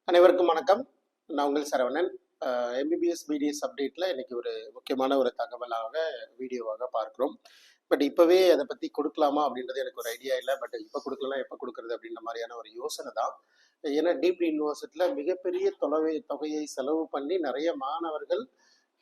அனைவருக்கும் வணக்கம். நான் உங்கள் சரவணன். எம்பிபிஎஸ் பிடிஎஸ் அப்டேட்டில் இன்னைக்கு ஒரு முக்கியமான ஒரு தகவலாக வீடியோவாக பார்க்குறோம். பட் இப்போவே அதை பற்றி கொடுக்கலாமா அப்படின்றது எனக்கு ஒரு ஐடியா இல்லை. பட் இப்போ கொடுக்கலாம், எப்போ கொடுக்குறது அப்படின்ற மாதிரியான ஒரு யோசனை தான். ஏன்னா டீம்டு யூனிவர்சிட்டியில் மிகப்பெரிய தொகையை செலவு பண்ணி நிறைய மாணவர்கள்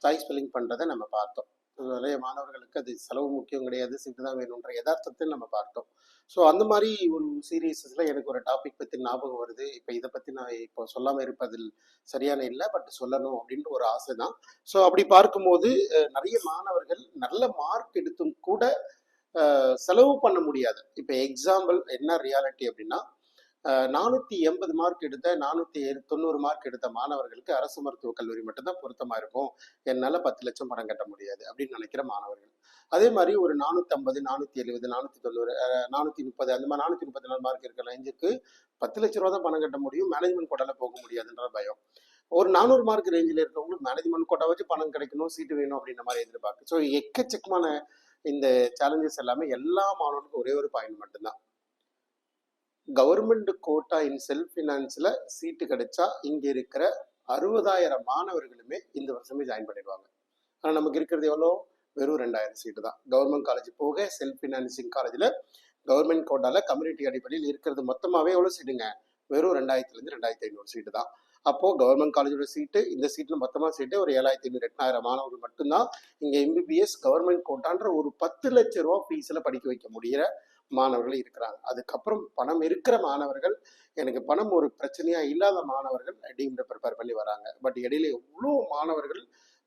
சாய்ஸ் ஃபில்லிங் பண்ணுறதை நம்ம பார்த்தோம். நிறைய மாணவர்களுக்கு அது செலவு முக்கியம் கிடையாது, சீட்டு தான் வேணுன்ற யதார்த்தத்தை நம்ம பார்த்தோம். ஸோ அந்த மாதிரி ஒரு சீரியஸில் எனக்கு ஒரு டாபிக் பற்றி ஞாபகம் வருது. இப்போ இதை பற்றி நான் இப்போ சொல்லாமல் இருப்பதில் சரியான இல்லை, பட் சொல்லணும் அப்படின்ட்டு ஒரு ஆசை தான். ஸோ அப்படி பார்க்கும்போது நிறைய மாணவர்கள் நல்ல மார்க் எடுத்தும் கூட செலவு பண்ண முடியாது. இப்போ எக்ஸாம்பிள் என்ன ரியாலிட்டி அப்படின்னா, 480 மார்க் எடுத்த 490 மார்க் எடுத்த மாணவர்களுக்கு அரசு மருத்துவக் கல்லூரி மட்டும்தான் பொருத்தமா இருக்கும். என்னால் 10 லட்சம் பணம் கட்ட முடியாது அப்படின்னு நினைக்கிற மாணவர்கள். அதே மாதிரி ஒரு 450, 470, 490, 430 அந்த மாதிரி 434 மார்க் இருக்கிற ரேஞ்சுக்கு 10 லட்ச ரூபா தான் பணம் கட்ட முடியும். மேனேஜ்மெண்ட் கோட்டால போக முடியாதுன்ற பயம். ஒரு 400 மார்க் ரேஞ்சில் இருக்கிறவங்களுக்கு மேனேஜ்மெண்ட் கோட்டா வச்சு பணம் கிடைக்கணும், சீட்டு வேணும் அப்படின்ற மாதிரி எதிர்பார்க்கு. ஸோ எக்கச்சக்கமான இந்த சேலஞ்சஸ் எல்லாமே எல்லா மாணவர்களுக்கும் ஒரே ஒரு பாயிண்ட் மட்டும்தான். கவர்மெண்ட் கோட்டா இன் செல்ஃப் ஃபினான்ஸில் சீட்டு கிடைச்சா இங்கே இருக்கிற 60,000 மாணவர்களுமே இந்த வருஷமே ஜாயின் பண்ணிடுவாங்க. ஆனால் நமக்கு இருக்கிறது எவ்வளோ? வெறும் 2,000 சீட்டு தான். கவர்மெண்ட் காலேஜ் போக செல்ஃப் ஃபினான்சிங் காலேஜில் கவர்மெண்ட் கோட்டாவில் கம்யூனிட்டி அடிப்படையில் இருக்கிறது மொத்தமாகவே எவ்வளோ சீட்டுங்க? வெறும் 2,000 2,500 சீட்டு தான். அப்போது கவர்மெண்ட் காலேஜோட சீட்டு, இந்த சீட்டில் மொத்தமாக சீட்டு ஒரு 7,500 8,000 மாணவர்கள் மட்டும்தான் இங்கே எம்பிபிஎஸ் கவர்மெண்ட் கோட்டான்ற ஒரு 10 லட்ச ரூபா ஃபீஸில் படிக்க வைக்க முடிகிற மாணவர்கள் இருக்கிறாங்க. அதுக்கப்புறம் பணம் இருக்கிற மாணவர்கள், எனக்கு பணம் ஒரு பிரச்சனையா இல்லாத மாணவர்கள் டீம்ட ப்ரிப்பேர் பண்ணி வராங்க. பட் இடையில எவ்வளோ மாணவர்கள்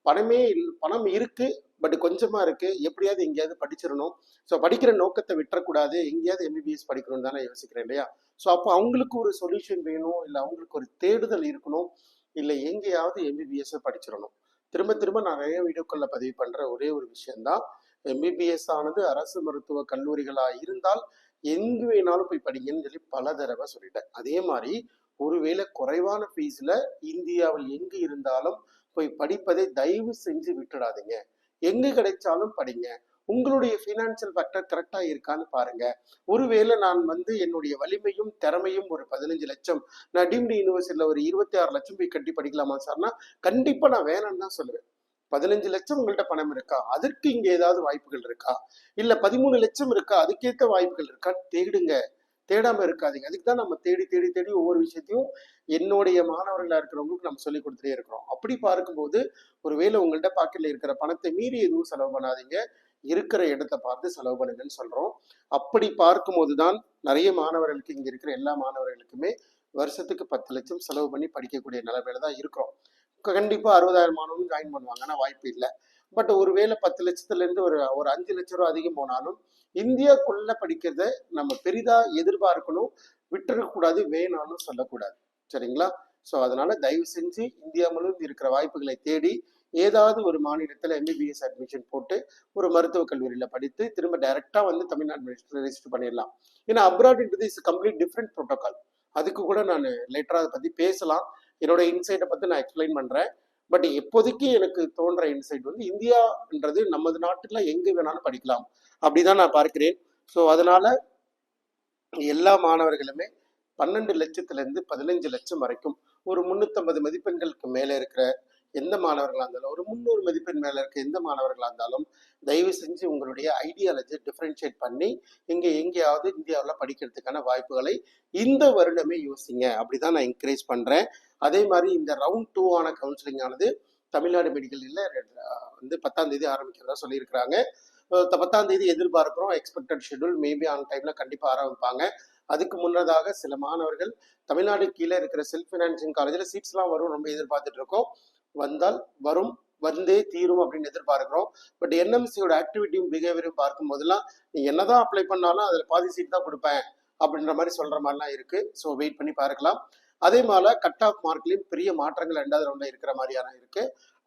பணம் இருக்கு, பட் கொஞ்சமா இருக்கு, எப்படியாவது எங்கேயாவது படிச்சிடணும், ஸோ படிக்கிற நோக்கத்தை விட்டுறக்கூடாது, எங்கேயாவது எம்பிபிஎஸ் படிக்கணும்னு தானே யோசிக்கிறேன் இல்லையா? ஸோ அப்போ அவங்களுக்கு ஒரு சொல்யூஷன் வேணும், இல்லை அவங்களுக்கு ஒரு தேடுதல் இருக்கணும், இல்லை எங்கேயாவது எம்பிபிஎஸ் படிச்சிடணும். திரும்ப திரும்ப நான் நிறைய வீடியோக்களில் பதிவு பண்ற ஒரே ஒரு விஷயம்தான், எம்பிபிஎஸ் ஆனது அரசு மருத்துவ கல்லூரிகளா இருந்தால் எங்கு வேணாலும் போய் படிங்கன்னு சொல்லி பல தடவை சொல்லிட்டேன். அதே மாதிரி ஒருவேளை குறைவான ஃபீஸ்ல இந்தியாவில் எங்கு இருந்தாலும் போய் படிப்பதை தயவு செஞ்சு விட்டுடாதீங்க. எங்க கிடைச்சாலும் படிங்க. உங்களுடைய ஃபினான்சியல் ஃபேக்டர் கரெக்டா இருக்கான்னு பாருங்க. ஒருவேளை நான் என்னுடைய வலிமையும் திறமையும் ஒரு 15 லட்சம், நான் டீம்டு யூனிவர்சிட்டியில ஒரு 26 லட்சம் போய் கட்டி படிக்கலாமா சார்னா கண்டிப்பா நான் வேணான்னு தான் சொல்லுவேன். 15 லட்சம் உங்கள்கிட்ட பணம் இருக்கா? அதற்கு இங்க ஏதாவது வாய்ப்புகள் இருக்கா? இல்ல 13 லட்சம் இருக்கா? அதுக்கேற்ற வாய்ப்புகள் இருக்கா? தேடுங்க. தேடாம இருக்காதீங்க. அதுக்கு தான் நம்ம தேடி தேடி தேடி ஒவ்வொரு விஷயத்தையும் என்னுடைய மாணவர்களா இருக்கிறவங்களுக்கு நம்ம சொல்லி கொடுத்துட்டே இருக்கிறோம். அப்படி பார்க்கும்போது ஒருவேளை உங்கள்கிட்ட பாக்கெட்ல இருக்கிற பணத்தை மீறி எதுவும் செலவு பண்ணாதீங்க. இருக்கிற இடத்தை பார்த்து செலவு பண்ணுங்கன்னு சொல்றோம். அப்படி பார்க்கும்போது தான் நிறைய மாணவர்களுக்கு, இங்க இருக்கிற எல்லா மாணவர்களுக்குமே வருஷத்துக்கு 10 லட்சம் செலவு பண்ணி படிக்கக்கூடிய நிலைமையில தான் இருக்கிறோம். கண்டிப்பா 60,000 மாணவர்கள் ஜாயின் பண்ணுவாங்க, ஆனால் வாய்ப்பு இல்லை. பட் ஒருவேளை 10 லட்சத்துல இருந்து ஒரு 5 லட்சம் ரூபா அதிகம் போனாலும் இந்தியாக்குள்ள படிக்கிறத நம்ம பெரிதா எதிர்பார்க்கணும், விட்டுறக்கூடாது, வேணாலும் சொல்லக்கூடாது. சரிங்களா? ஸோ அதனால தயவு செஞ்சு இந்தியா முழுவதும் இருக்கிற வாய்ப்புகளை தேடி ஏதாவது ஒரு மாநிலத்தில் எம்பிபிஎஸ் அட்மிஷன் போட்டு ஒரு மருத்துவக் கல்லூரியில் படித்து திரும்ப டைரக்டா தமிழ்நாடு ரெஜிஸ்டர் பண்ணிடலாம். ஏன்னா அப்ராட்ன்றது இஸ் கம்ப்ளீட் டிஃப்ரெண்ட் ப்ரோட்டோகால். அதுக்கு கூட நான் லேட்டரா அதை பத்தி பேசலாம். என்னோட இன்சைட்டை பத்தி நான் எக்ஸ்பிளைன் பண்றேன். பட் இப்போதைக்கு எனக்கு தோன்ற இன்சைட் இந்தியான்றது நமது நாட்டுல எங்க வேணாலும் படிக்கலாம் அப்படிதான் நான் பார்க்கிறேன். ஸோ அதனால எல்லா மாணவர்களுமே 12 லட்சத்துல இருந்து 15 லட்சம் வரைக்கும் ஒரு 350 மதிப்பெண்களுக்கு மேல இருக்கிற எந்த மாணவர்களா இருந்தாலும், ஒரு 300 மதிப்பெண் மேல இருக்க எந்த மாணவர்களா இருந்தாலும் தயவு செஞ்சு உங்களுடைய ஐடியாலஜி டிஃபரன்ஷியேட் பண்ணி இங்க எங்கேயாவது இந்தியாவில் படிக்கிறதுக்கான வாய்ப்புகளை இந்த வருடமே யோசிங்க. அப்படிதான் நான் என்கரேஜ் பண்றேன். அதே மாதிரி இந்த ரவுண்ட் 2 ஆன கவுன்சிலிங் ஆனது தமிழ்நாடு மெடிக்கல்ல 10ஆம் தேதி ஆரம்பிக்கிறதா சொல்லியிருக்கிறாங்க. 10ஆம் தேதி எதிர்பார்க்கிறோம். எக்ஸ்பெக்டட் ஷெட்யூல் மேபி ஆன் டைம்ல கண்டிப்பா ஆரம்பிப்பாங்க. அதுக்கு முன்னதாக சில மாணவர்கள் தமிழ்நாடு கீழே இருக்கிற செல்ஃப் ஃபினான்சிங் காலேஜில் சீட்ஸ்லாம் வரும் ரொம்ப எதிர்பார்த்துட்டு இருக்கோம். வந்தால் வரும், வந்தே தீரும் அப்படின்னு எதிர்பார்க்கிறோம். பட் என்எம்சியோட ஆக்டிவிட்டியும் பிஹேவியரும் பார்க்கும் போதெல்லாம் நீ என்னதான் அப்ளை பண்ணாலும் அதில் பாதி சீட் தான் கொடுப்பேன் அப்படின்ற மாதிரி சொல்ற மாதிரிலாம் இருக்கு. ஸோ வெயிட் பண்ணி பார்க்கலாம். அதே மாதிரி கட் ஆஃப் மார்க்லையும் பெரிய மாற்றங்கள் 2வது ரவுண்ட்ல இருக்கிற மாதிரியான இருக்கு,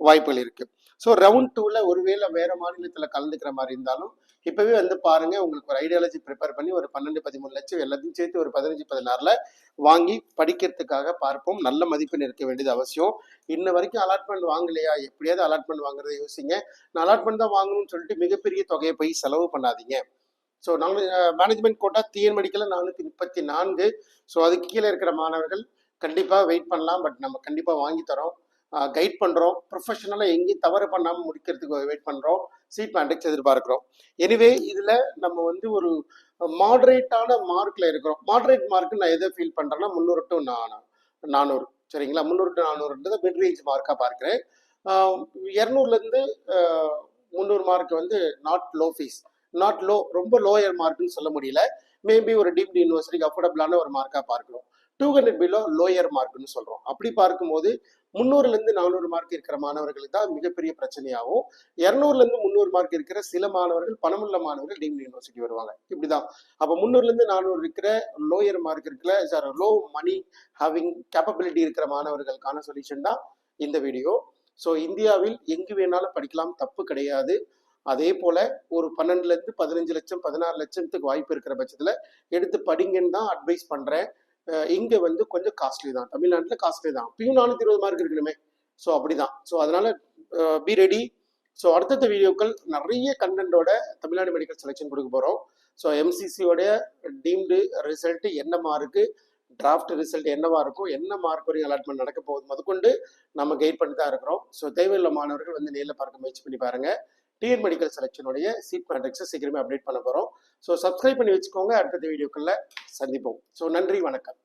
வாய்ப்புகள் இருக்கு. ஸோ ரவுண்ட் 2ல ஒருவேளை வேற மாநிலத்தில் கலந்துக்கிற மாதிரி இருந்தாலும் இப்பவே பாருங்க, உங்களுக்கு ஒரு ஐடியாலஜி ப்ரிப்பேர் பண்ணி ஒரு 12 13 லட்சம் எல்லாத்தையும் சேர்த்து ஒரு 15 16ல வாங்கி படிக்கிறதுக்காக பார்ப்போம். நல்ல மதிப்பெண் இருக்க வேண்டியது அவசியம். இன்ன வரைக்கும் அலாட்மெண்ட் வாங்கலையா? எப்படியாவது அலாட்மெண்ட் வாங்குறத யோசிங்க. நான் அலாட்மெண்ட் தான் வாங்கணும்னு சொல்லிட்டு மிகப்பெரிய தொகையை போய் செலவு பண்ணாதீங்க. ஸோ நாங்கள் management quota TN medical 434. So அதுக்கு கீழே இருக்கிற மாணவர்கள் கண்டிப்பாக வெயிட் பண்ணலாம். பட் நம்ம கண்டிப்பாக வாங்கி தரோம், கைட் பண்ணுறோம், ப்ரொஃபஷனலாக எங்கேயும் தவறு பண்ணாமல் முடிக்கிறதுக்கு வெயிட் பண்ணுறோம், சீட் மேட்ரிக்ஸ் எதிர்பார்க்குறோம். எனிவே இதில் நம்ம வந்து ஒரு மாடரேட்டான மார்க்கில் இருக்கிறோம். மாடரேட் மார்க்கு நான் எதை ஃபீல் பண்ணுறேன்னா 300 to 400 சரிங்களா. 300 to 400 மிட் ரேஞ்ச் மார்க்காக பார்க்குறேன். 200லேருந்து 300 மார்க் வந்து not low fees, not low, ரொம்ப லோயர் மார்க்குன்னு சொல்ல முடியல. மேபி ஒரு டீம்டு யூனிவர்சிட்டிக்கு அஃபோர்டபுளான ஒரு மார்க்காக பார்க்குறோம். 200 பிலோ லோயர் மார்க்னு சொல்கிறோம். அப்படி பார்க்கும்போது 300லேருந்து 400 மார்க் இருக்கிற மாணவர்களுக்கு தான் மிகப்பெரிய பிரச்சனையாகும். 200லேருந்து 300 மார்க் இருக்கிற சில மாணவர்கள், பணமுள்ள மாணவர்கள் டீம்டு யூனிவர்சிட்டி வருவாங்க. இப்படிதான். அப்போ 300லேருந்து 400 இருக்கிற லோயர் மார்க் இருக்குல்ல சார், லோ மணி ஹேவிங் கேப்பபிலிட்டி இருக்கிற மாணவர்களுக்கான சொல்யூஷன் தான் இந்த வீடியோ. ஸோ இந்தியாவில் எங்கு வேணாலும் படிக்கலாம், தப்பு கிடையாது. அதே போல ஒரு 12லேருந்து 15 லட்சம் 16 லட்சத்துக்கு வாய்ப்பு இருக்கிற பட்சத்தில் எடுத்து படிங்கன்னு தான் அட்வைஸ் பண்ணுறேன். இங்கே வந்து கொஞ்சம் காஸ்ட்லி தான், தமிழ்நாட்டில் காஸ்ட்லி தான். இப்பயும் 420 மார்க் இருக்கணுமே. ஸோ அப்படிதான். ஸோ அதனால பி ரெடி. ஸோ அடுத்தடுத்த வீடியோக்கள் நிறைய கண்டென்ட்டோட தமிழ்நாடு மெடிக்கல் செலெக்ஷன் கொடுக்க போகிறோம். ஸோ எம்சிசியோடைய டீம்டு ரிசல்ட் என்ன மார்க்கு, டிராஃப்ட் ரிசல்ட் என்னவா இருக்கும், என்ன மார்க் வரையும் அலாட்மெண்ட் நடக்க போகுது முதற்கொண்டு நம்ம கைட் பண்ணி தான் இருக்கிறோம். ஸோ தேவையுள்ள மாணவர்கள் வந்து நேரில் பார்க்க முயற்சி பண்ணி பாருங்க. டிஎன் மெடிக்கல் செலெக்ஷனுடைய சீட் மேட்ரிக்ஸை சீக்கிரமே அப்டேட் பண்ண போகிறோம். ஸோ சப்ஸ்கிரைப் பண்ணி வச்சுக்கோங்க. அடுத்த வீடியோக்களில் சந்திப்போம். ஸோ நன்றி, வணக்கம்.